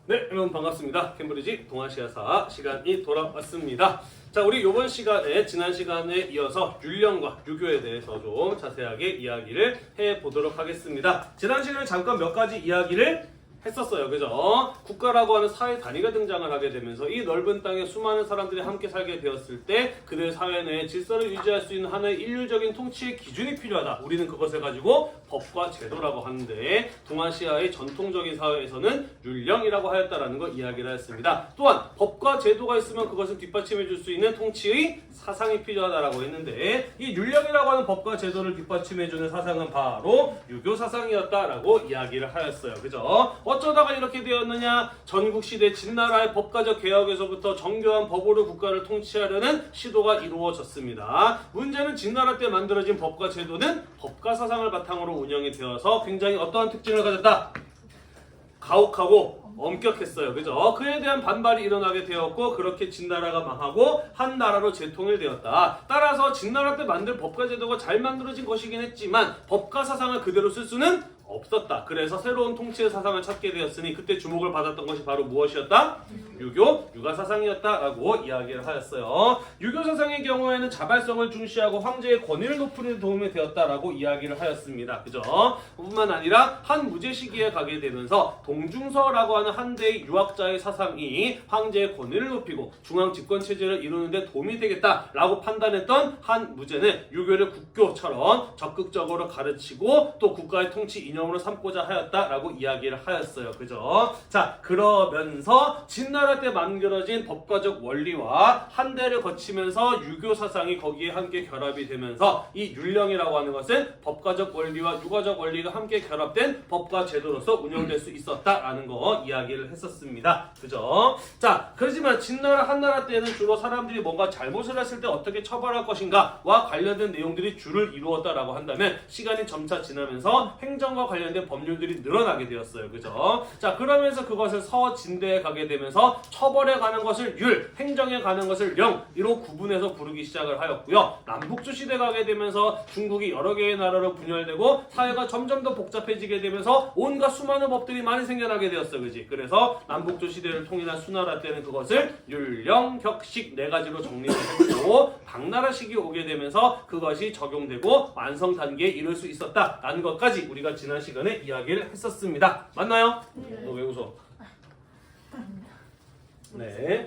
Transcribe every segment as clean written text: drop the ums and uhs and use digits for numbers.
네, 여러분 반갑습니다. 캠브리지 동아시아사 시간이 돌아왔습니다. 자, 우리 이번 시간에 지난 시간에 이어서 율령과 유교에 대해서 좀 자세하게 이야기를 해보도록 하겠습니다. 지난 시간에 잠깐 몇 가지 이야기를 했었어요. 그죠? 국가라고 하는 사회 단위가 등장을 하게 되면서 이 넓은 땅에 수많은 사람들이 함께 살게 되었을 때 그들 사회 내에 질서를 유지할 수 있는 하나의 인류적인 통치의 기준이 필요하다. 우리는 그것을 가지고 법과 제도라고 하는데 동아시아의 전통적인 사회에서는 율령이라고 하였다라는 거 이야기를 했습니다. 또한 법과 제도가 있으면 그것을 뒷받침해 줄 수 있는 통치의 사상이 필요하다라고 했는데 이 율령이라고 하는 법과 제도를 뒷받침해 주는 사상은 바로 유교 사상이었다라고 이야기를 하였어요. 그죠? 어쩌다가 이렇게 되었느냐? 전국시대 진나라의 법가적 개혁에서부터 정교한 법으로 국가를 통치하려는 시도가 이루어졌습니다. 문제는 진나라 때 만들어진 법과 제도는 법가 사상을 바탕으로 운영이 되어서 굉장히 어떠한 특징을 가졌다? 가혹하고 엄격했어요. 그죠? 그에 대한 반발이 일어나게 되었고 그렇게 진나라가 망하고 한 나라로 재통일되었다. 따라서 진나라 때 만든 법과 제도가 잘 만들어진 것이긴 했지만 법과 사상을 그대로 쓸 수는 없었다. 그래서 새로운 통치의 사상을 찾게 되었으니 그때 주목을 받았던 것이 바로 무엇이었다? 유교, 육아사상이었다라고 이야기를 하였어요. 유교 사상의 경우에는 자발성을 중시하고 황제의 권위를 높이는 데 도움이 되었다라고 이야기를 하였습니다. 그죠? 뿐만 아니라 한 무제 시기에 가게 되면서 동중서라고 하는 한대의 유학자의 사상이 황제의 권위를 높이고 중앙 집권 체제를 이루는 데 도움이 되겠다라고 판단했던 한 무제는 유교를 국교처럼 적극적으로 가르치고 또 국가의 통치 이념으로 삼고자 하였다라고 이야기를 하였어요. 그죠? 자, 그러면서 진나라 때 만들어진 법가적 원리와 한대를 거치면서 유교 사상이 거기에 함께 결합이 되면서 이 율령이라고 하는 것은 법가적 원리와 유가적 원리가 함께 결합된 법과 제도로서 운영될 수 있었다라는 거 이야기를 했었습니다. 그죠? 자, 그렇지만 진나라 한나라 때는 주로 사람들이 뭔가 잘못을 했을 때 어떻게 처벌할 것인가와 관련된 내용들이 주를 이루었다라고 한다면 시간이 점차 지나면서 행정과 관련된 법률들이 늘어나게 되었어요. 그죠? 자, 그러면서 그것을 서진대에 가게 되면서 처벌에 가는 것을 율, 행정에 가는 것을 령, 이로 구분해서 부르기 시작을 하였고요. 남북조 시대 가게 되면서 중국이 여러 개의 나라로 분열되고 사회가 점점 더 복잡해지게 되면서 온갖 수많은 법들이 많이 생겨나게 되었어요. 그지? 그래서 남북조 시대를 통일한 수나라 때는 그것을 율령, 격식 네 가지로 정리를 했고 당나라 시기 오게 되면서 그것이 적용되고 완성 단계에 이를 수 있었다라는 것까지 우리가 지난 시간에 이야기를 했었습니다. 맞나요? 너 왜 웃어? 네.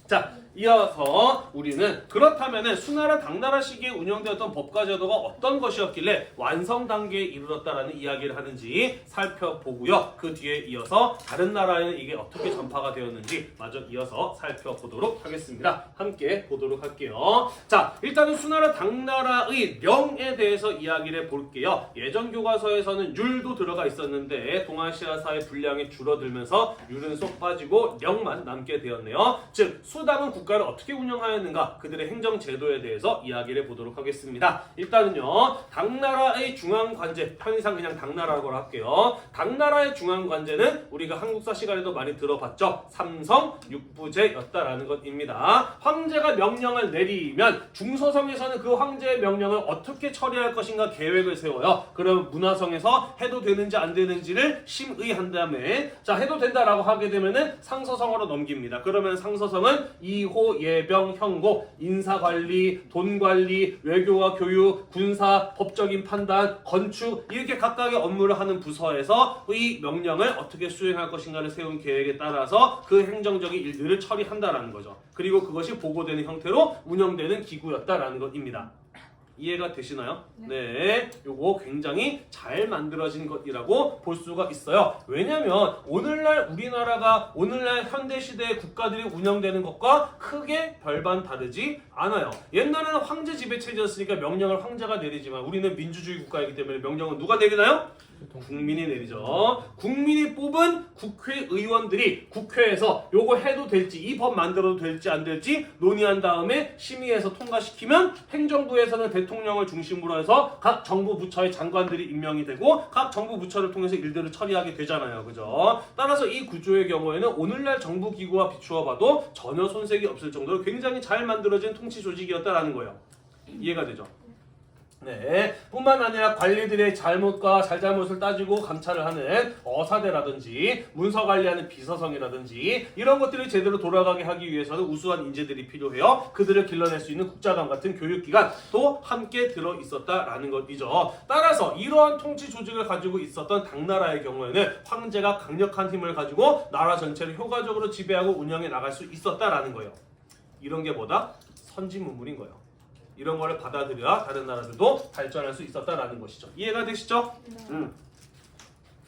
자, 이어서 우리는 그렇다면은 수나라 당나라 시기에 운영되었던 법과 제도가 어떤 것이었길래 완성 단계에 이르렀다라는 이야기를 하는지 살펴보고요. 그 뒤에 이어서 다른 나라에는 이게 어떻게 전파가 되었는지 마저 이어서 살펴보도록 하겠습니다. 함께 보도록 할게요. 자, 일단은 수나라 당나라의 령에 대해서 이야기를 해볼게요. 예전 교과서에서는 율도 들어가 있었는데 동아시아사의 분량이 줄어들면서 율은 쏙 빠지고 령만 남게 되었네요. 즉 수당은 국가를 어떻게 운영하였는가 그들의 행정 제도에 대해서 이야기를 해보도록 하겠습니다. 일단은요, 당나라의 중앙관제, 편의상 그냥 당나라라고 할게요. 당나라의 중앙관제는 우리가 한국사 시간에도 많이 들어봤죠. 삼성 육부제였다라는 것입니다. 황제가 명령을 내리면 중서성에서는 그 황제의 명령을 어떻게 처리할 것인가 계획을 세워요. 그럼 문화성에서 해도 되는지 안 되는지를 심의한 다음에 자, 해도 된다라고 하게 되면은 상서성으로 넘깁니다. 그러면 상서성은 이호, 예병, 형고, 인사관리, 돈관리, 외교와 교육, 군사, 법적인 판단, 건축 이렇게 각각의 업무를 하는 부서에서 이 명령을 어떻게 수행할 것인가를 세운 계획에 따라서 그 행정적인 일들을 처리한다라는 거죠. 그리고 그것이 보고되는 형태로 운영되는 기구였다라는 것입니다. 이해가 되시나요? 네. 요거 굉장히 잘 만들어진 것이라고 볼 수가 있어요. 왜냐면 오늘날 우리나라가 오늘날 현대시대의 국가들이 운영되는 것과 크게 별반 다르지 않아요. 옛날에는 황제 지배체제였으니까 명령을 황제가 내리지만 우리는 민주주의 국가이기 때문에 명령은 누가 내리나요? 국민이 내리죠. 국민이 뽑은 국회의원들이 국회에서 요거 해도 될지 이 법 만들어도 될지 안 될지 논의한 다음에 심의해서 통과시키면 행정부에서는 대통령을 중심으로 해서 각 정부 부처의 장관들이 임명이 되고 각 정부 부처를 통해서 일들을 처리하게 되잖아요. 그죠? 따라서 이 구조의 경우에는 오늘날 정부 기구와 비추어 봐도 전혀 손색이 없을 정도로 굉장히 잘 만들어진 통치 조직이었다라는 거예요. 이해가 되죠? 네, 뿐만 아니라 관리들의 잘못과 잘잘못을 따지고 감찰을 하는 어사대라든지 문서 관리하는 비서성이라든지 이런 것들이 제대로 돌아가게 하기 위해서는 우수한 인재들이 필요해요. 그들을 길러낼 수 있는 국자감 같은 교육기관도 함께 들어 있었다라는 것이죠. 따라서 이러한 통치 조직을 가지고 있었던 당나라의 경우에는 황제가 강력한 힘을 가지고 나라 전체를 효과적으로 지배하고 운영해 나갈 수 있었다라는 거예요. 이런 게 뭐다? 선진문물인 거예요. 이런 거를 받아들여야 다른 나라들도 발전할 수 있었다라는 것이죠. 이해가 되시죠?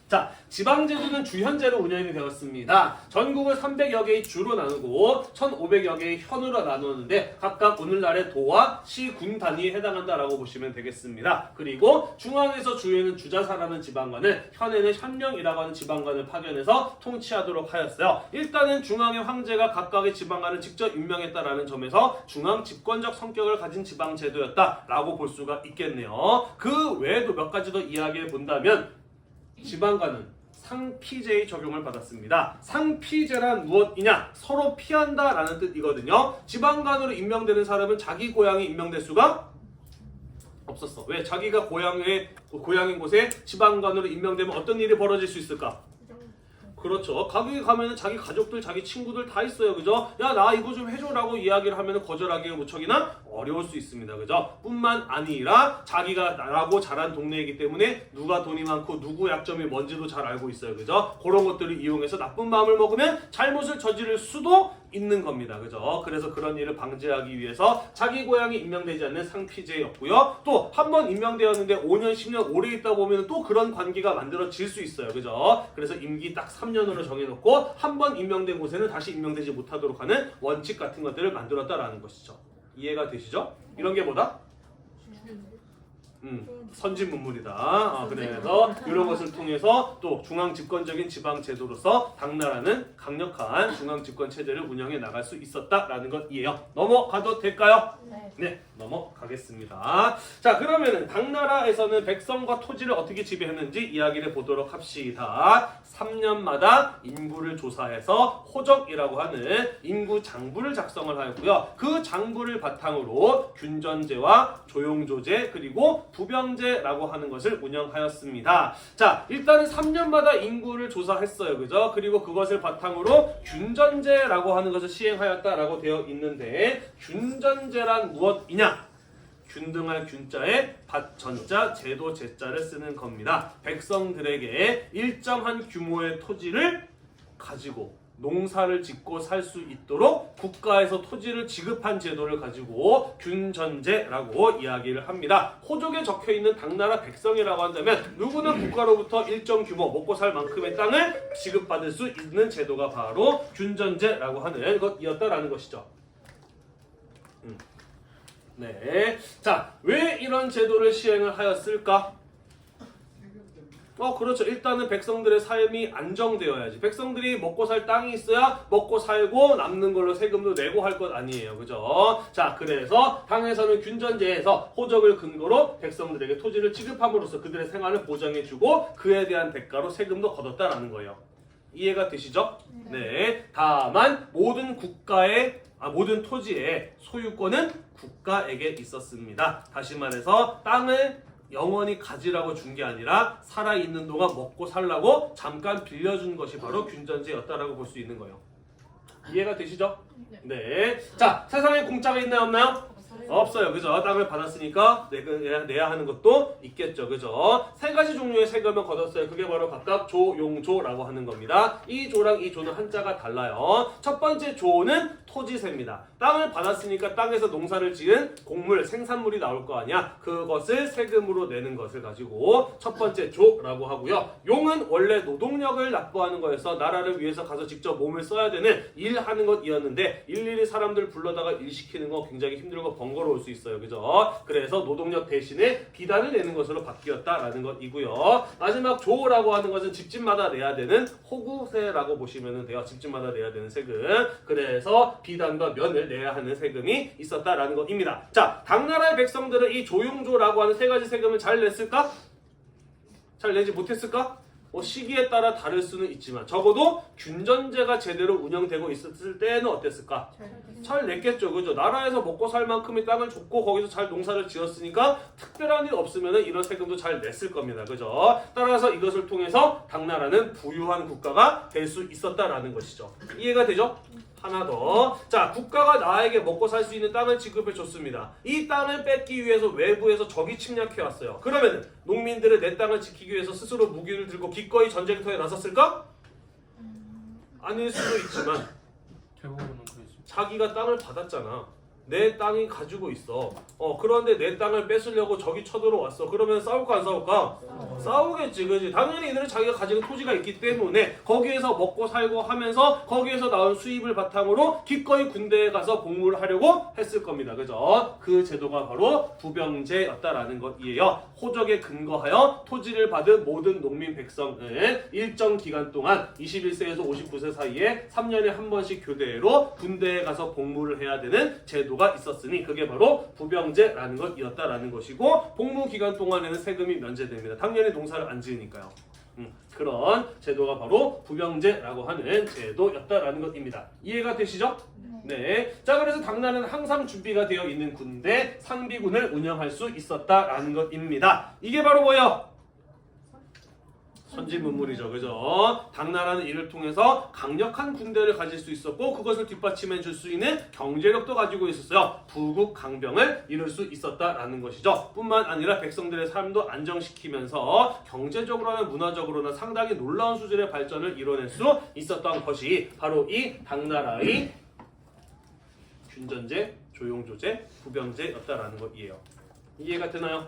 자, 지방제도는 주현제로 운영이 되었습니다. 전국을 300여 개의 주로 나누고 1500여 개의 현으로 나누었는데 각각 오늘날의 도와 시, 군 단위에 해당한다라고 보시면 되겠습니다. 그리고 중앙에서 주에는 주자사라는 지방관을, 현에는 현령이라고 하는 지방관을 파견해서 통치하도록 하였어요. 일단은 중앙의 황제가 각각의 지방관을 직접 임명했다라는 점에서 중앙 집권적 성격을 가진 지방제도였다라고 볼 수가 있겠네요. 그 외에도 몇 가지 더 이야기해 본다면 지방관은 상피제의 적용을 받았습니다. 상피제란 무엇이냐? 서로 피한다라는 뜻이거든요. 지방관으로 임명되는 사람은 자기 고향에 임명될 수가 없었어. 왜? 자기가 고향인 곳에 지방관으로 임명되면 어떤 일이 벌어질 수 있을까? 그렇죠. 거기 가면은 자기 가족들, 자기 친구들 다 있어요. 그죠? 야, 나 이거 좀 해줘라고 이야기를 하면은 거절하기가 무척이나 어려울 수 있습니다. 그죠? 뿐만 아니라 자기가 나라고 자란 동네이기 때문에 누가 돈이 많고 누구 약점이 뭔지도 잘 알고 있어요. 그죠? 그런 것들을 이용해서 나쁜 마음을 먹으면 잘못을 저지를 수도 있는 겁니다. 그죠? 그래서 그런 일을 방지하기 위해서 자기 고향이 임명되지 않는 상피제였고요. 또 한 번 임명되었는데 5년, 10년 오래 있다 보면 또 그런 관계가 만들어질 수 있어요. 그죠? 그래서 임기 딱 3년으로 정해놓고 한 번 임명된 곳에는 다시 임명되지 못하도록 하는 원칙 같은 것들을 만들었다라는 것이죠. 이해가 되시죠? 이런 게 뭐다? 선진문물이다. 그래서 이런 것을 통해서 또 중앙집권적인 지방제도로서 당나라는 강력한 중앙집권 체제를 운영해 나갈 수 있었다라는 것이에요. 넘어가도 될까요? 네, 넘어가겠습니다. 자, 그러면은 당나라에서는 백성과 토지를 어떻게 지배했는지 이야기를 보도록 합시다. 3년마다 인구를 조사해서 호적이라고 하는 인구 장부를 작성을 하였고요. 그 장부를 바탕으로 균전제와 조용조제 그리고 부병제라고 하는 것을 운영하였습니다. 자, 일단은 3년마다 인구를 조사했어요. 그죠? 그리고 그것을 바탕으로 균전제라고 하는 것을 시행하였다라고 되어 있는데 균전제란 무엇이냐? 균등할 균자에 밭전자, 제도 제자를 쓰는 겁니다. 백성들에게 일정한 규모의 토지를 가지고 농사를 짓고 살 수 있도록 국가에서 토지를 지급한 제도를 가지고 균전제라고 이야기를 합니다. 호족에 적혀있는 당나라 백성이라고 한다면 누구는 국가로부터 일정 규모 먹고 살 만큼의 땅을 지급받을 수 있는 제도가 바로 균전제라고 하는 것이었다라는 것이죠. 네, 자, 왜 이런 제도를 시행을 하였을까? 그렇죠. 일단은 백성들의 삶이 안정되어야지. 백성들이 먹고 살 땅이 있어야 먹고 살고 남는 걸로 세금도 내고 할 것 아니에요. 그죠? 자, 그래서 당에서는 균전제에서 호적을 근거로 백성들에게 토지를 지급함으로써 그들의 생활을 보장해주고 그에 대한 대가로 세금도 걷었다라는 거예요. 이해가 되시죠? 네. 다만 모든 토지의 소유권은 국가에게 있었습니다. 다시 말해서 땅을 영원히 가지라고 준 게 아니라 살아있는 동안 먹고 살라고 잠깐 빌려준 것이 바로 균전제였다라고 볼 수 있는 거예요. 이해가 되시죠? 네. 자, 세상에 공짜가 있나요, 없나요? 없어요. 그죠? 땅을 받았으니까 내야 하는 것도 있겠죠. 그죠? 세 가지 종류의 세금을 걷었어요. 그게 바로 각각 조, 용, 조라고 하는 겁니다. 이 조랑 이 조는 한자가 달라요. 첫 번째 조는 토지세입니다. 땅을 받았으니까 땅에서 농사를 지은 곡물, 생산물이 나올 거 아니야. 그것을 세금으로 내는 것을 가지고 첫 번째 조라고 하고요. 용은 원래 노동력을 납부하는 거여서 나라를 위해서 가서 직접 몸을 써야 되는 일하는 것이었는데 일일이 사람들 불러다가 일 시키는 거 굉장히 힘들고 번거로울 수 있어요. 그죠? 그래서 노동력 대신에 비단을 내는 것으로 바뀌었다라는 것이고요. 마지막 조라고 하는 것은 집집마다 내야 되는 호구세라고 보시면 돼요. 집집마다 내야 되는 세금. 그래서 비단과 면을 내야 하는 세금이 있었다라는 것입니다. 자, 당나라의 백성들은 이 조용조라고 하는 세 가지 세금을 잘 냈을까? 잘 내지 못했을까? 시기에 따라 다를 수는 있지만 적어도 균전제가 제대로 운영되고 있었을 때는 어땠을까? 잘 냈겠죠. 그죠? 나라에서 먹고 살 만큼의 땅을 줬고 거기서 잘 농사를 지었으니까 특별한 일 없으면 이런 세금도 잘 냈을 겁니다. 그죠? 따라서 이것을 통해서 당나라는 부유한 국가가 될 수 있었다라는 것이죠. 이해가 되죠? 하나 더. 자, 국가가 나에게 먹고 살 수 있는 땅을 지급해 줬습니다. 이 땅을 뺏기 위해서 외부에서 적이 침략해 왔어요. 그러면 농민들은 내 땅을 지키기 위해서 스스로 무기를 들고 기꺼이 전쟁터에 나섰을까? 아닐 수도 있지만 대부분은 그랬죠. 자기가 땅을 받았잖아. 내 땅이 가지고 있어. 그런데 내 땅을 뺏으려고 적이 쳐들어왔어. 그러면 싸울까 안 싸울까? 싸우겠지, 그지? 당연히 이들은 자기가 가지고 토지가 있기 때문에 거기에서 먹고 살고 하면서 거기에서 나온 수입을 바탕으로 기꺼이 군대에 가서 복무를 하려고 했을 겁니다. 그죠? 그 제도가 바로 부병제였다라는 것이에요. 호적에 근거하여 토지를 받은 모든 농민 백성을 일정 기간 동안 21세에서 59세 사이에 3년에 한 번씩 교대로 군대에 가서 복무를 해야 되는 제도가 있었으니 그게 바로 부병제라는 것이었다라는 것이고 복무 기간 동안에는 세금이 면제됩니다. 당연히 농사를 안 지으니까요. 그런 제도가 바로 부병제라고 하는 제도였다라는 것입니다. 이해가 되시죠? 네. 자, 그래서 당나라는 항상 준비가 되어 있는 군대 상비군을 운영할 수 있었다라는 것입니다. 이게 바로 뭐예요? 선진문물이죠. 그죠? 당나라는 이를 통해서 강력한 군대를 가질 수 있었고 그것을 뒷받침해 줄 수 있는 경제력도 가지고 있었어요. 부국 강병을 이룰 수 있었다라는 것이죠. 뿐만 아니라 백성들의 삶도 안정시키면서 경제적으로나 문화적으로나 상당히 놀라운 수준의 발전을 이뤄낼 수 있었던 것이 바로 이 당나라의 균전제, 조용조제, 부병제였다라는 것이에요. 이해가 되나요?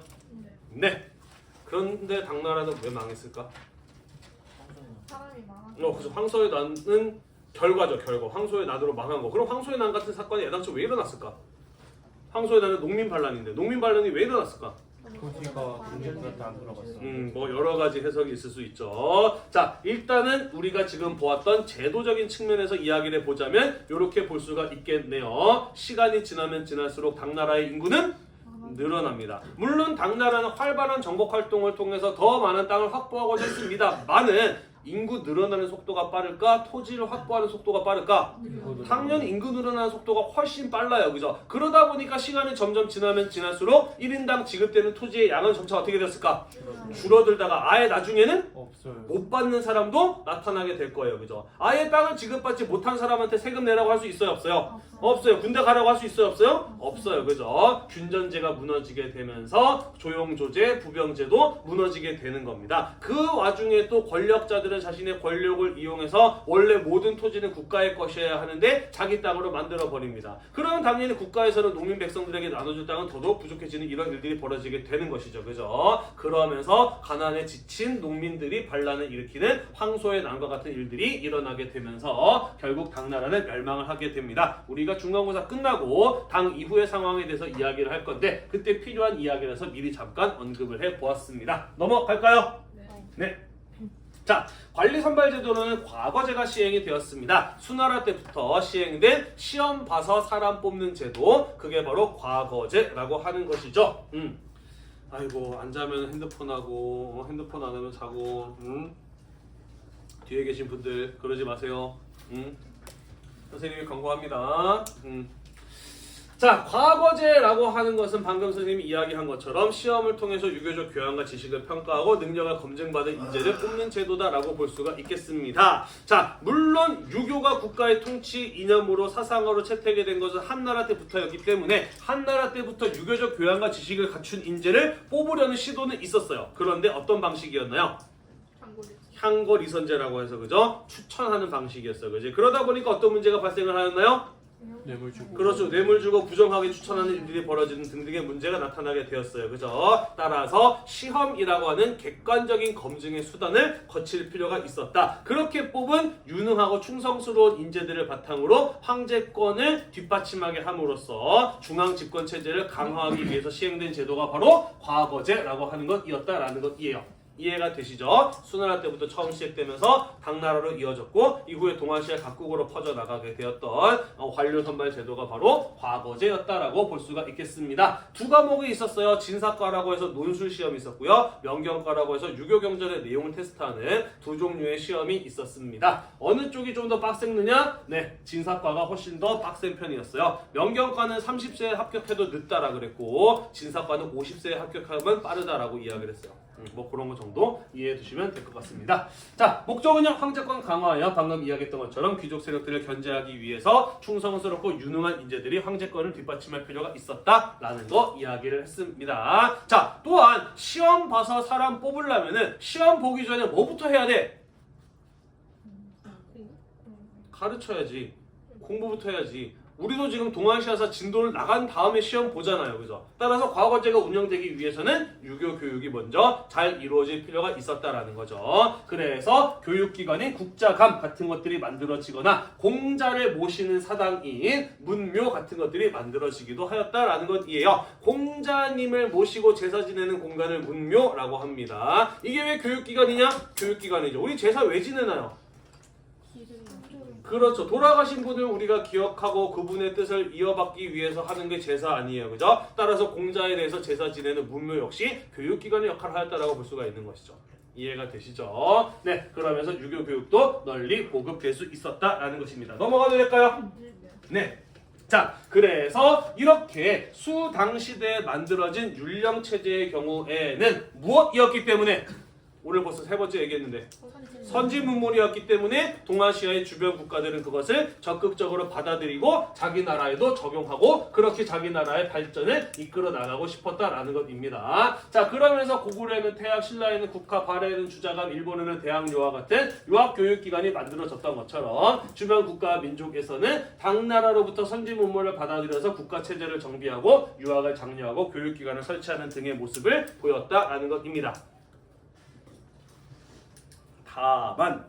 네. 그런데 당나라는 왜 망했을까? 사람이 많아. 그래서 황소의 난은 결과죠, 결과. 황소의 난으로 망한 거. 그럼 황소의 난 같은 사건이 애당초 왜 일어났을까? 황소의 난은 농민 반란인데 농민 반란이 왜 일어났을까? 토지가 군대들한테 안 들어갔어. 뭐 여러 가지 해석이 있을 수 있죠. 자, 일단은 우리가 지금 보았던 제도적인 측면에서 이야기를 해보자면 이렇게 볼 수가 있겠네요. 시간이 지나면 지날수록 당나라의 인구는 늘어납니다. 물론 당나라는 활발한 정복 활동을 통해서 더 많은 땅을 확보하고자 했습니다만은 인구 늘어나는 속도가 빠를까? 토지를 확보하는 속도가 빠를까? 당연히 인구 늘어나는 속도가 훨씬 빨라요. 그죠? 그러다 보니까 시간이 점점 지나면 지날수록 1인당 지급되는 토지의 양은 점차 어떻게 됐을까? 줄어들다가 아예 나중에는 없어요. 못 받는 사람도 나타나게 될 거예요. 그죠? 아예 땅을 지급받지 못한 사람한테 세금 내라고 할 수 있어요? 없어요? 없어요. 군대 가라고 할 수 있어요? 없어요? 없어요. 그죠? 균전제가 무너지게 되면서 조용조제, 부병제도 무너지게 되는 겁니다. 그 와중에 또 권력자들은 자신의 권력을 이용해서 원래 모든 토지는 국가의 것이어야 하는데 자기 땅으로 만들어 버립니다. 그러면 당연히 국가에서는 농민 백성들에게 나눠줄 땅은 더더욱 부족해지는 이런 일들이 벌어지게 되는 것이죠. 그죠? 그러면서 가난에 지친 농민들이 반란을 일으키는 황소의 난과 같은 일들이 일어나게 되면서 결국 당나라는 멸망을 하게 됩니다. 우리가 중간고사 끝나고 당 이후의 상황에 대해서 이야기를 할 건데 그때 필요한 이야기라서 미리 잠깐 언급을 해보았습니다. 넘어갈까요? 네. 자, 관리선발제도는 과거제가 시행이 되었습니다. 수나라 때부터 시행된 시험 봐서 사람 뽑는 제도, 그게 바로 과거제라고 하는 것이죠. 아이고, 안 자면 핸드폰하고 핸드폰 안 하면 자고 뒤에 계신 분들 그러지 마세요. 선생님이 경고합니다. 자, 과거제라고 하는 것은 방금 선생님이 이야기한 것처럼 시험을 통해서 유교적 교양과 지식을 평가하고 능력을 검증받은 인재를 뽑는 제도다라고 볼 수가 있겠습니다. 자, 물론 유교가 국가의 통치 이념으로 사상으로 채택이 된 것은 한나라 때부터였기 때문에 한나라 때부터 유교적 교양과 지식을 갖춘 인재를 뽑으려는 시도는 있었어요. 그런데 어떤 방식이었나요? 향거리선제라고 해서 그죠? 추천하는 방식이었어요. 그지? 그러다 보니까 어떤 문제가 발생을 하였나요? 뇌물 주고. 그렇죠. 뇌물 주고 부정하게 추천하는 일들이 벌어지는 등등의 문제가 나타나게 되었어요. 그죠? 따라서 시험이라고 하는 객관적인 검증의 수단을 거칠 필요가 있었다. 그렇게 뽑은 유능하고 충성스러운 인재들을 바탕으로 황제권을 뒷받침하게 함으로써 중앙집권 체제를 강화하기 위해서 시행된 제도가 바로 과거제라고 하는 것이었다라는 것이에요. 이해가 되시죠? 수나라 때부터 처음 시작되면서 당나라로 이어졌고 이후에 동아시아 각국으로 퍼져나가게 되었던 관료선발 제도가 바로 과거제였다라고 볼 수가 있겠습니다. 두 과목이 있었어요. 진사과라고 해서 논술 시험이 있었고요. 명경과라고 해서 유교경전의 내용을 테스트하는 두 종류의 시험이 있었습니다. 어느 쪽이 좀 더 빡셌느냐? 네, 진사과가 훨씬 더 빡센 편이었어요. 명경과는 30세에 합격해도 늦다라 그랬고 진사과는 50세에 합격하면 빠르다라고 이야기를 했어요. 뭐 그런 거 정도 이해해 두시면 될 것 같습니다. 자, 목적은요, 황제권 강화하여 방금 이야기했던 것처럼 귀족 세력들을 견제하기 위해서 충성스럽고 유능한 인재들이 황제권을 뒷받침할 필요가 있었다라는 거 이야기를 했습니다. 자, 또한 시험 봐서 사람 뽑으려면은 시험 보기 전에 뭐부터 해야 돼? 가르쳐야지. 공부부터 해야지. 우리도 지금 동아시아사 진도를 나간 다음에 시험 보잖아요. 그죠? 따라서 과거제가 운영되기 위해서는 유교 교육이 먼저 잘 이루어질 필요가 있었다라는 거죠. 그래서 교육기관인 국자감 같은 것들이 만들어지거나 공자를 모시는 사당인 문묘 같은 것들이 만들어지기도 하였다라는 것이에요. 공자님을 모시고 제사 지내는 공간을 문묘라고 합니다. 이게 왜 교육기관이냐? 교육기관이죠. 우리 제사 왜 지내나요? 그렇죠. 돌아가신 분을 우리가 기억하고 그분의 뜻을 이어받기 위해서 하는 게 제사 아니에요. 그죠? 따라서 공자에 대해서 제사 지내는 문묘 역시 교육기관의 역할을 하였다라고 볼 수가 있는 것이죠. 이해가 되시죠? 네, 그러면서 유교 교육도 널리 보급될 수 있었다라는 것입니다. 넘어가도 될까요? 네. 자, 그래서 이렇게 수당시대에 만들어진 율령체제의 경우에는 무엇이었기 때문에 오늘 벌써 세 번째 얘기했는데 선진문물이었기 때문에 동아시아의 주변 국가들은 그것을 적극적으로 받아들이고 자기 나라에도 적용하고 그렇게 자기 나라의 발전을 이끌어 나가고 싶었다라는 것입니다. 자, 그러면서 고구려에는 태학, 신라에는 국화, 발해에는 주자감, 일본에는 대학요와 같은 유학교육기관이 만들어졌던 것처럼 주변 국가 민족에서는 당나라로부터 선진문물을 받아들여서 국가체제를 정비하고 유학을 장려하고 교육기관을 설치하는 등의 모습을 보였다라는 것입니다. 다만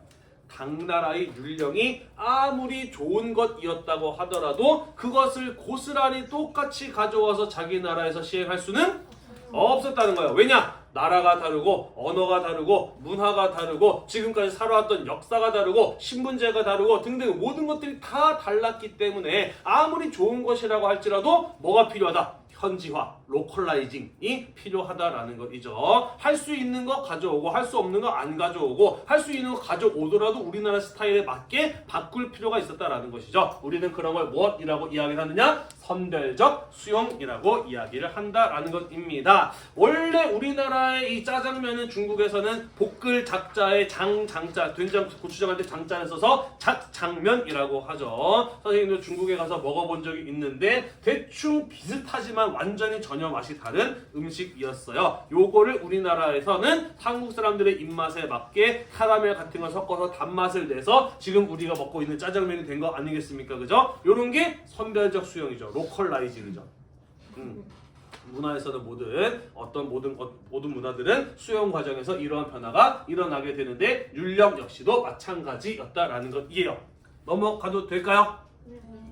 당나라의 율령이 아무리 좋은 것이었다고 하더라도 그것을 고스란히 똑같이 가져와서 자기 나라에서 시행할 수는 없었다는 거예요. 왜냐? 나라가 다르고 언어가 다르고 문화가 다르고 지금까지 살아왔던 역사가 다르고 신분제가 다르고 등등 모든 것들이 다 달랐기 때문에 아무리 좋은 것이라고 할지라도 뭐가 필요하다? 현지화, 로컬라이징이 필요하다라는 것이죠. 할 수 있는 거 가져오고 할 수 없는 거 안 가져오고 할 수 있는 거 가져오더라도 우리나라 스타일에 맞게 바꿀 필요가 있었다라는 것이죠. 우리는 그런 걸 무엇이라고 이야기를 하느냐? 선별적 수용이라고 이야기를 한다라는 것입니다. 원래 우리나라의 이 짜장면은 중국에서는 볶을 작자에 장자, 된장, 고추장할 때 장자를 써서 작장면이라고 하죠. 선생님도 중국에 가서 먹어본 적이 있는데 대충 비슷하지만 완전히 전혀 맛이 다른 음식이었어요. 요거를 우리나라에서는 한국 사람들의 입맛에 맞게 카라멜 같은 걸 섞어서 단맛을 내서 지금 우리가 먹고 있는 짜장면이 된 거 아니겠습니까? 그죠? 요런 게 선별적 수용이죠. 로컬라이징이죠. 문화에서는 모든 문화들은 수용 과정에서 이러한 변화가 일어나게 되는데 율령 역시도 마찬가지였다라는 것이에요. 넘어가도 될까요?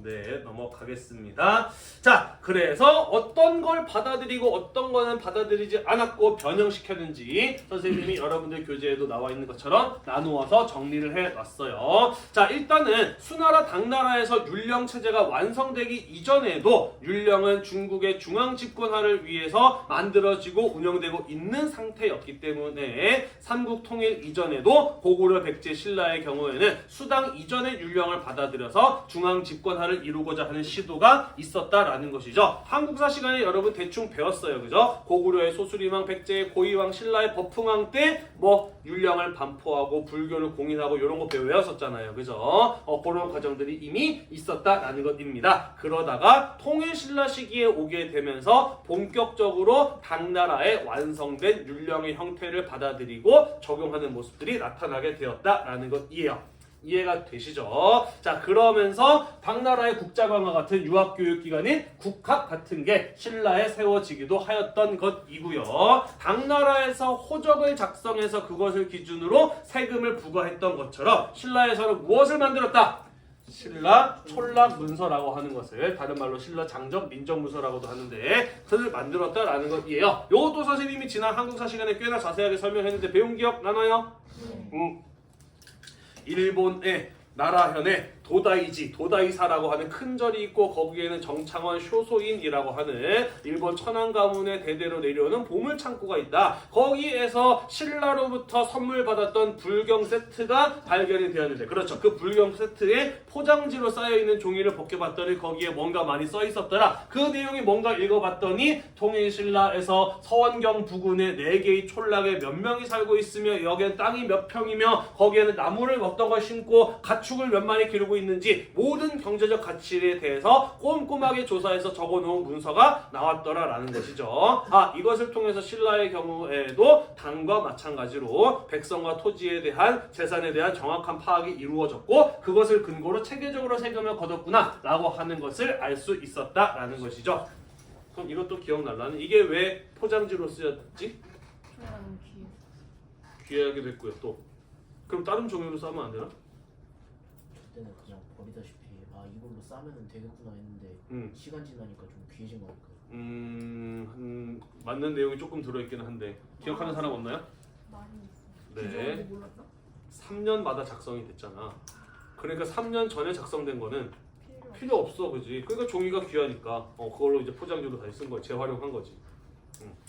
네, 넘어가겠습니다. 자, 그래서 어떤 걸 받아들이고 어떤 거는 받아들이지 않았고 변형시켰는지 선생님이 여러분들 교재에도 나와 있는 것처럼 나누어서 정리를 해놨어요. 자, 일단은 수나라 당나라에서 율령 체제가 완성되기 이전에도 율령은 중국의 중앙 집권화를 위해서 만들어지고 운영되고 있는 상태였기 때문에 삼국 통일 이전에도 고구려, 백제, 신라의 경우에는 수당 이전의 율령을 받아들여서 중앙 집권화를 이루고자 하는 시도가 있었다라는 것이죠. 한국사 시간에 여러분 대충 배웠어요. 그죠? 고구려의 소수리왕, 백제의 고이왕, 신라의 버풍왕 때 뭐 율령을 반포하고 불교를 공인하고 이런 거 외웠었잖아요. 그죠? 그런 과정들이 이미 있었다라는 것입니다. 그러다가 통일신라 시기에 오게 되면서 본격적으로 당나라의 완성된 율령의 형태를 받아들이고 적용하는 모습들이 나타나게 되었다라는 것이에요. 이해가 되시죠? 자, 그러면서 당나라의 국자강화 같은 유학교육기관인 국학 같은 게 신라에 세워지기도 하였던 것이고요. 당나라에서 호적을 작성해서 그것을 기준으로 세금을 부과했던 것처럼 신라에서는 무엇을 만들었다? 신라 촌락 문서라고 하는 것을 다른 말로 신라 장적 민족 문서라고도 하는데 그것을 만들었다라는 것이에요. 이것도 선생님이 지난 한국사 시간에 꽤나 자세하게 설명했는데 배운 기억 나나요? 일본의 나라현에 도다이사라고 하는 큰 절이 있고 거기에는 정창원 쇼소인이라고 하는 일본 천안 가문의 대대로 내려오는 보물 창고가 있다. 거기에서 신라로부터 선물 받았던 불경 세트가 발견이 되었는데 그렇죠. 그 불경 세트에 포장지로 쌓여있는 종이를 벗겨봤더니 거기에 뭔가 많이 써있었더라. 그 내용이 뭔가 읽어봤더니 통일신라에서 서원경 부근에 4개의 촌락에 몇 명이 살고 있으며 여기엔 땅이 몇 평이며 거기에는 나무를 어떤 걸 심고 가축을 몇 마리 기르고 있는지 모든 경제적 가치에 대해서 꼼꼼하게 조사해서 적어놓은 문서가 나왔더라라는 것이죠. 이것을 통해서 신라의 경우에도 당과 마찬가지로 백성과 토지에 대한 재산에 대한 정확한 파악이 이루어졌고 그것을 근거로 체계적으로 세금을 거뒀구나 라고 하는 것을 알 수 있었다라는 것이죠. 그럼 이것도 기억날라는 이게 왜 포장지로 쓰였지? 너무 귀해. 귀하게 됐고요. 또 그럼 다른 종류로 싸면 안 되나? 그때는 그냥 버리다시피 이걸로 싸면은 되겠구나 했는데 시간 지나니까 좀 귀해진 것 같아요. 맞는 내용이 조금 들어있기는 한데 기억하는 사람 없나요? 많이 있어. 네. 몰랐나? 3년마다 작성이 됐잖아. 그러니까 3년 전에 작성된 거는 필요 없어, 그지? 그러니까 종이가 귀하니까 그걸로 이제 포장지로 다시 쓴 거야, 재활용한 거지.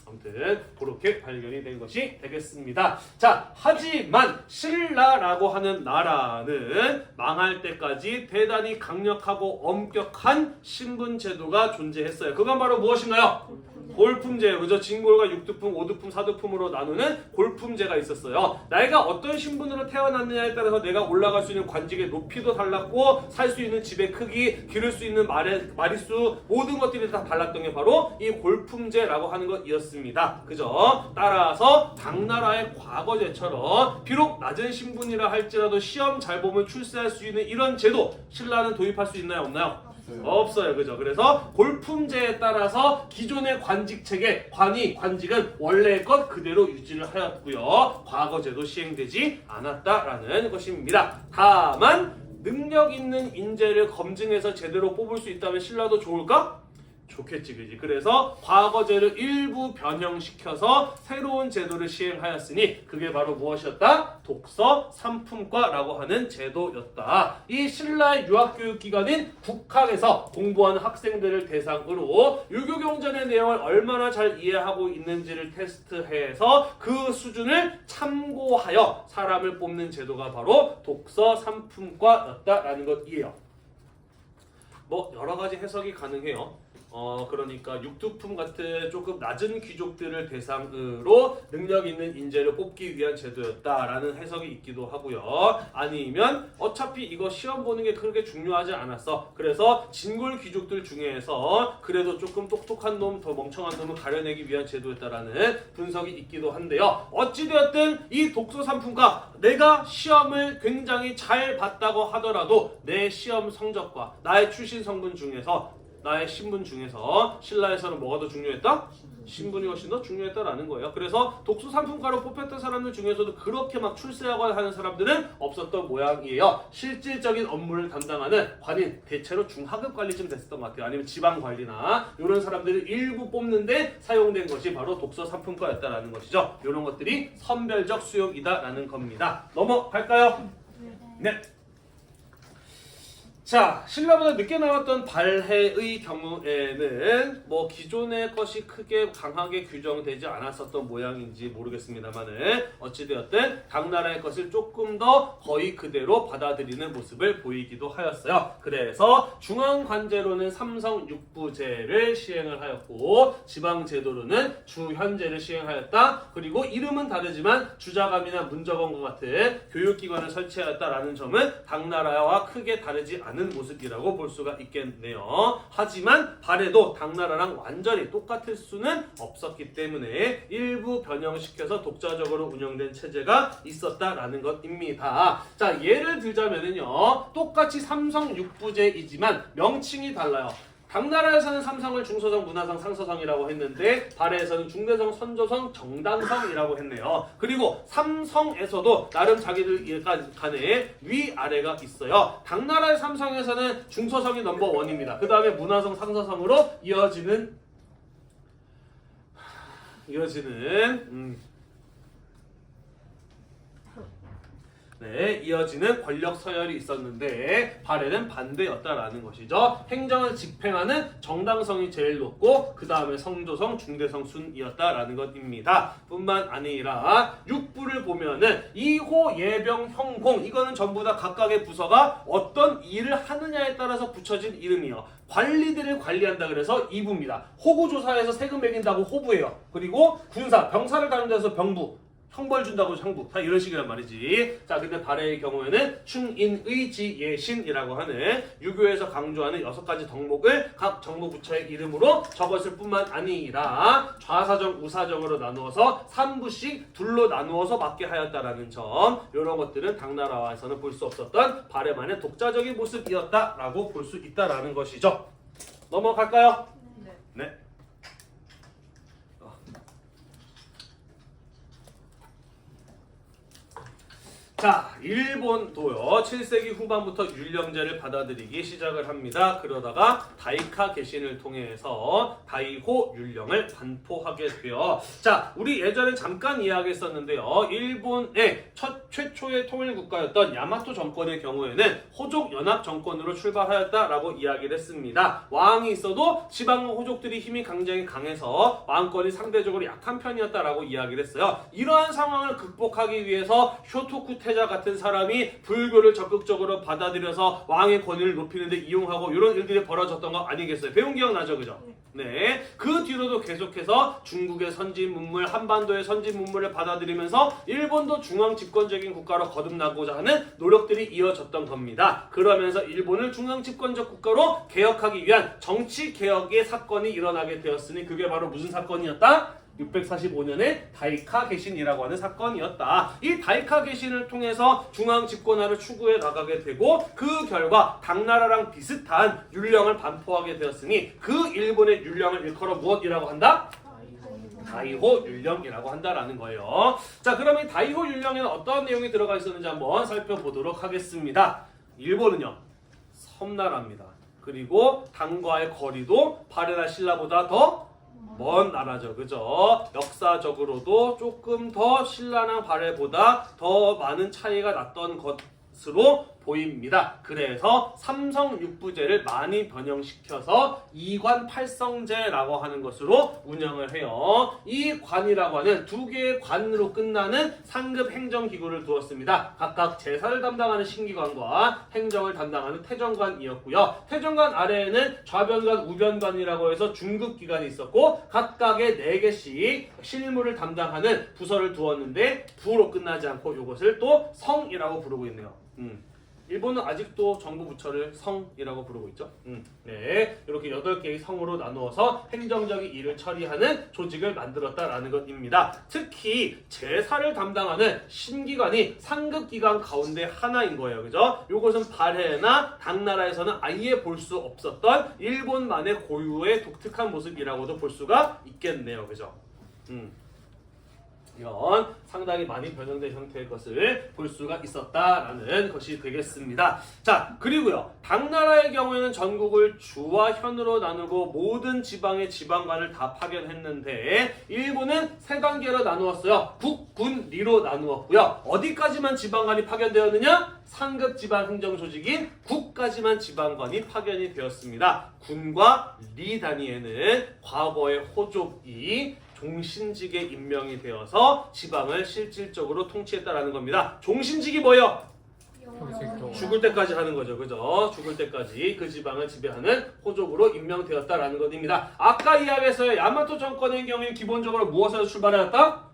아무튼 그렇게 발견이 된 것이 되겠습니다. 자, 하지만 신라라고 하는 나라는 망할 때까지 대단히 강력하고 엄격한 신분 제도가 존재했어요. 그건 바로 무엇인가요? 골품제, 그죠? 진골과 육두품, 오두품, 사두품으로 나누는 골품제가 있었어요. 내가 어떤 신분으로 태어났느냐에 따라서 내가 올라갈 수 있는 관직의 높이도 달랐고 살 수 있는 집의 크기, 기를 수 있는 마리수 모든 것들이 다 달랐던 게 바로 이 골품제라고 하는 것이었습니다. 그죠? 따라서 당나라의 과거제처럼 비록 낮은 신분이라 할지라도 시험 잘 보면 출세할 수 있는 이런 제도 신라는 도입할 수 있나요? 없나요? 없어요. 그죠? 그래서 골품제에 따라서 기존의 관직체계, 관직은 원래의 것 그대로 유지를 하였고요. 과거제도 시행되지 않았다라는 것입니다. 다만 능력 있는 인재를 검증해서 제대로 뽑을 수 있다면 신라도 좋을까? 좋겠지, 그지? 그래서 과거제를 일부 변형시켜서 새로운 제도를 시행하였으니 그게 바로 무엇이었다? 독서 3품과라고 하는 제도였다. 이 신라의 유학교육기관인 국학에서 공부하는 학생들을 대상으로 유교경전의 내용을 얼마나 잘 이해하고 있는지를 테스트해서 그 수준을 참고하여 사람을 뽑는 제도가 바로 독서 3품과였다라는 것이에요. 뭐 여러 가지 해석이 가능해요. 그러니까 육두품 같은 조금 낮은 귀족들을 대상으로 능력 있는 인재를 뽑기 위한 제도였다라는 해석이 있기도 하고요. 아니면 어차피 이거 시험 보는 게 그렇게 중요하지 않았어. 그래서 진골 귀족들 중에서 그래도 조금 똑똑한 놈, 더 멍청한 놈을 가려내기 위한 제도였다라는 분석이 있기도 한데요. 어찌되었든 이 독서 3품과 내가 시험을 굉장히 잘 봤다고 하더라도 내 시험 성적과 나의 출신 성분 중에서 나의 신분 중에서 신라에서는 뭐가 더 중요했다? 신분이 훨씬 더 중요했다라는 거예요. 그래서 독서 3품과로 뽑혔던 사람들 중에서도 그렇게 막 출세하고 하는 사람들은 없었던 모양이에요. 실질적인 업무를 담당하는 관인, 대체로 중하급 관리쯤 됐었던 것 같아요. 아니면 지방 관리나 이런 사람들을 일부 뽑는데 사용된 것이 바로 독서 3품과였다라는 것이죠. 이런 것들이 선별적 수용이다라는 겁니다. 넘어갈까요? 네. 자, 신라보다 늦게 나왔던 발해의 경우에는 뭐 기존의 것이 크게 강하게 규정되지 않았었던 모양인지 모르겠습니다만은 어찌되었든 당나라의 것을 조금 더 거의 그대로 받아들이는 모습을 보이기도 하였어요. 그래서 중앙관제로는 삼성육부제를 시행을 하였고 지방제도로는 주현제를 시행하였다. 그리고 이름은 다르지만 주자감이나 문저검과 같은 교육기관을 설치하였다라는 점은 당나라와 크게 다르지 않은 모습이라고 볼 수가 있겠네요. 하지만 발해도 당나라랑 완전히 똑같을 수는 없었기 때문에 일부 변형시켜서 독자적으로 운영된 체제가 있었다라는 것입니다. 자, 예를 들자면은요, 똑같이 삼성육부제이지만 명칭이 달라요. 당나라에서는 삼성을 중소성, 문화성, 상서성이라고 했는데 발해에서는 중대성, 선조성, 정당성이라고 했네요. 그리고 삼성에서도 나름 자기들 간에 위아래가 있어요. 당나라의 삼성에서는 중소성이 넘버 원입니다. 그 다음에 문화성, 상서성으로 이어지는 권력 서열이 있었는데 발해는 반대였다라는 것이죠. 행정을 집행하는 정당성이 제일 높고 그 다음에 성조성, 중대성 순이었다라는 것입니다. 뿐만 아니라 육부를 보면은 이호, 예병, 형공 이거는 전부 다 각각의 부서가 어떤 일을 하느냐에 따라서 붙여진 이름이요. 관리들을 관리한다 그래서 이부입니다. 호구조사에서 세금 매긴다고 호부예요. 그리고 군사, 병사를 다룬 데서 병부, 형벌 준다고 형부, 다 이런 식이란 말이지. 자, 근데 발해의 경우에는 충인의지예신이라고 하는 유교에서 강조하는 6가지 덕목을 각 정부부처의 이름으로 적었을 뿐만 아니라 좌사정, 우사정으로 나누어서 3부씩 둘로 나누어서 맡게 하였다라는 점, 이런 것들은 당나라에서는 볼 수 없었던 발해만의 독자적인 모습이었다라고 볼 수 있다라는 것이죠. 넘어갈까요? 네. 자, 일본도요 7세기 후반부터 율령제를 받아들이기 시작을 합니다. 그러다가 다이카 개신을 통해서 다이호 율령을 반포하게 돼요. 자, 우리 예전에 잠깐 이야기했었는데요. 일본의 최초의 통일국가였던 야마토 정권의 경우에는 호족 연합 정권으로 출발하였다라고 이야기를 했습니다. 왕이 있어도 지방 호족들이 힘이 굉장히 강해서 왕권이 상대적으로 약한 편이었다라고 이야기를 했어요. 이러한 상황을 극복하기 위해서 쇼토쿠 태자 같은 사람이 불교를 적극적으로 받아들여서 왕의 권위를 높이는 데 이용하고 이런 일들이 벌어졌던 거 아니겠어요? 배운 기억 나죠? 그죠? 네. 그 뒤로도 계속해서 중국의 선진 문물, 한반도의 선진 문물을 받아들이면서 일본도 중앙 집권적인 국가로 거듭나고자 하는 노력들이 이어졌던 겁니다. 그러면서 일본을 중앙 집권적 국가로 개혁하기 위한 정치 개혁의 사건이 일어나게 되었으니 그게 바로 무슨 사건이었다? 645년에 다이카 개신이라고 하는 사건이었다. 이 다이카 개신을 통해서 중앙 집권화를 추구해 나가게 되고 그 결과 당나라랑 비슷한 율령을 반포하게 되었으니 그 일본의 율령을 일컬어 무엇이라고 한다? 다이호 율령이라고 한다라는 거예요. 자, 그럼 이 다이호 율령에는 어떠한 내용이 들어가 있었는지 한번 살펴보도록 하겠습니다. 일본은요 섬나라입니다. 그리고 당과의 거리도 발해나 신라보다 더 먼 나라죠. 그죠? 역사적으로도 조금 더 신라랑 발해보다 더 많은 차이가 났던 것으로 보입니다. 그래서 삼성육부제를 많이 변형시켜서 이관팔성제라고 하는 것으로 운영을 해요. 이 관이라고 하는 두 개의 관으로 끝나는 상급 행정기구를 두었습니다. 각각 제사를 담당하는 신기관과 행정을 담당하는 태정관이었고요. 태정관 아래에는 좌변관, 우변관이라고 해서 중급기관이 있었고 각각의 4개씩 실무를 담당하는 부서를 두었는데 부로 끝나지 않고 이것을 또 성이라고 부르고 있네요. 일본은 아직도 정부 부처를 성이라고 부르고 있죠. 네, 이렇게 8개의 성으로 나누어서 행정적인 일을 처리하는 조직을 만들었다라는 것입니다. 특히 제사를 담당하는 신기관이 상급기관 가운데 하나인 거예요. 그죠? 이것은 발해나 당나라에서는 아예 볼 수 없었던 일본만의 고유의 독특한 모습이라고도 볼 수가 있겠네요. 그죠? 이런 상당히 많이 변형된 형태의 것을 볼 수가 있었다라는 것이 되겠습니다. 자, 그리고요. 당나라의 경우에는 전국을 주와 현으로 나누고 모든 지방의 지방관을 다 파견했는데 일본은 3단계로 나누었어요. 국, 군, 리로 나누었고요. 어디까지만 지방관이 파견되었느냐? 상급 지방 행정 조직인 국까지만 지방관이 파견이 되었습니다. 군과 리 단위에는 과거의 호족이 종신직에 임명이 되어서 지방을 실질적으로 통치했다라는 겁니다. 종신직이 뭐예요? 죽을 때까지 하는 거죠. 그죠? 죽을 때까지 그 지방을 지배하는 호족으로 임명되었다라는 것입니다. 아까 이야기했어요. 야마토 정권의 경우에 기본적으로 무엇에서 출발하였다?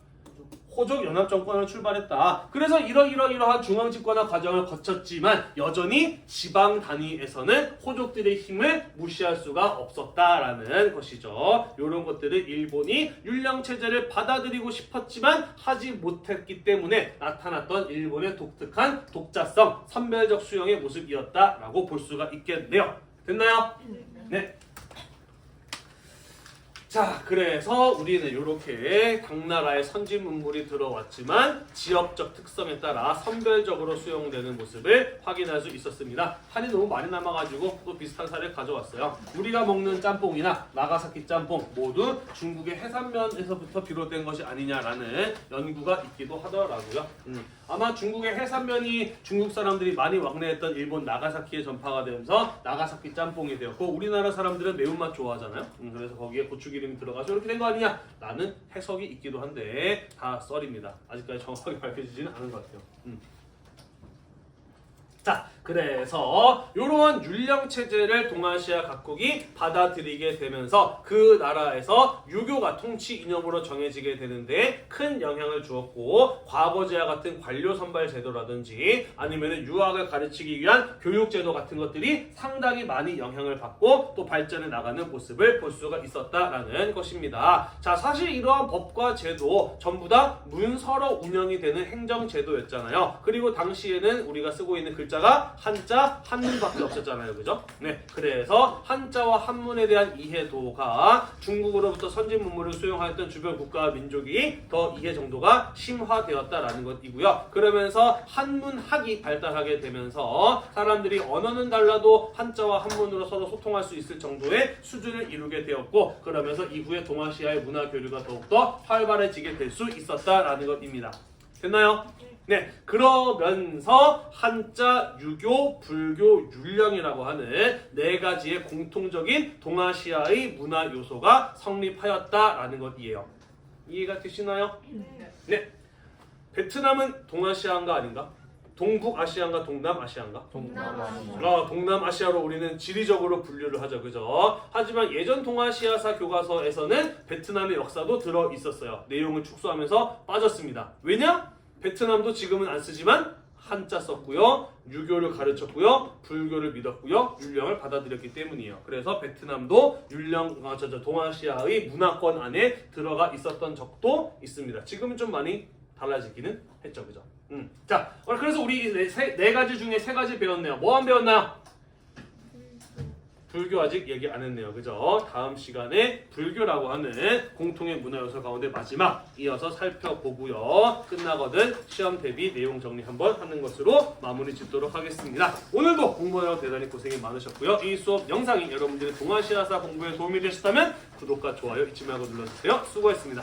호족 연합 정권을 출발했다. 그래서 이러한 중앙 집권화 과정을 거쳤지만 여전히 지방 단위에서는 호족들의 힘을 무시할 수가 없었다라는 것이죠. 이런 것들을 일본이 율령 체제를 받아들이고 싶었지만 하지 못했기 때문에 나타났던 일본의 독특한 독자성, 선별적 수용의 모습이었다라고 볼 수가 있겠네요. 됐나요? 네. 자, 그래서 우리는 이렇게 각 나라의 선진 문물이 들어왔지만 지역적 특성에 따라 선별적으로 수용되는 모습을 확인할 수 있었습니다. 한이 너무 많이 남아가지고 또 비슷한 사례를 가져왔어요. 우리가 먹는 짬뽕이나 나가사키 짬뽕 모두 중국의 해산면에서부터 비롯된 것이 아니냐라는 연구가 있기도 하더라고요. 아마 중국의 해산면이 중국 사람들이 많이 왕래했던 일본 나가사키에 전파가 되면서 나가사키 짬뽕이 되었고 우리나라 사람들은 매운맛 좋아하잖아요. 그래서 거기에 고추기름이 들어가서 이렇게 된 거 아니냐? 라는 해석이 있기도 한데 다 썰입니다. 아직까지 정확하게 밝혀지지는 않은 것 같아요. 자, 그래서 이러한 율령 체제를 동아시아 각국이 받아들이게 되면서 그 나라에서 유교가 통치 이념으로 정해지게 되는데 큰 영향을 주었고 과거제와 같은 관료 선발 제도라든지 아니면 유학을 가르치기 위한 교육 제도 같은 것들이 상당히 많이 영향을 받고 또 발전해 나가는 모습을 볼 수가 있었다라는 것입니다. 자, 사실 이러한 법과 제도 전부 다 문서로 운영이 되는 행정 제도였잖아요. 그리고 당시에는 우리가 쓰고 있는 글자가 한자, 한문밖에 없었잖아요. 그죠? 네. 그래서 한자와 한문에 대한 이해도가 중국으로부터 선진 문물을 수용하였던 주변 국가와 민족이 더 이해 정도가 심화되었다라는 것이고요. 그러면서 한문학이 발달하게 되면서 사람들이 언어는 달라도 한자와 한문으로 서로 소통할 수 있을 정도의 수준을 이루게 되었고 그러면서 이후에 동아시아의 문화 교류가 더욱더 활발해지게 될 수 있었다라는 것입니다. 됐나요? 네, 그러면서 한자, 유교, 불교, 율령이라고 하는 네 가지의 공통적인 동아시아의 문화 요소가 성립하였다라는 것이에요. 이해가 되시나요? 네. 베트남은 동아시아인가 아닌가? 동북아시아인가 동남아시아인가? 동남아시아. 동남아시아로 우리는 지리적으로 분류를 하죠. 그죠? 하지만 예전 동아시아사 교과서에서는 베트남의 역사도 들어 있었어요. 내용을 축소하면서 빠졌습니다. 왜냐? 베트남도 지금은 안 쓰지만 한자 썼고요. 유교를 가르쳤고요. 불교를 믿었고요. 율령을 받아들였기 때문이에요. 그래서 베트남도 동아시아의 문화권 안에 들어가 있었던 적도 있습니다. 지금은 좀 많이 달라지기는 했죠. 그죠? 자, 그래서 우리 네 가지 중에 세 가지 배웠네요. 뭐 안 배웠나요? 불교 아직 얘기 안 했네요. 그죠? 다음 시간에 불교라고 하는 공통의 문화 요소 가운데 마지막 이어서 살펴보고요. 끝나거든 시험 대비 내용 정리 한번 하는 것으로 마무리 짓도록 하겠습니다. 오늘도 공부하느라 대단히 고생이 많으셨고요. 이 수업 영상이 여러분들의 동아시아사 공부에 도움이 되셨다면 구독과 좋아요 잊지 말고 눌러주세요. 수고했습니다.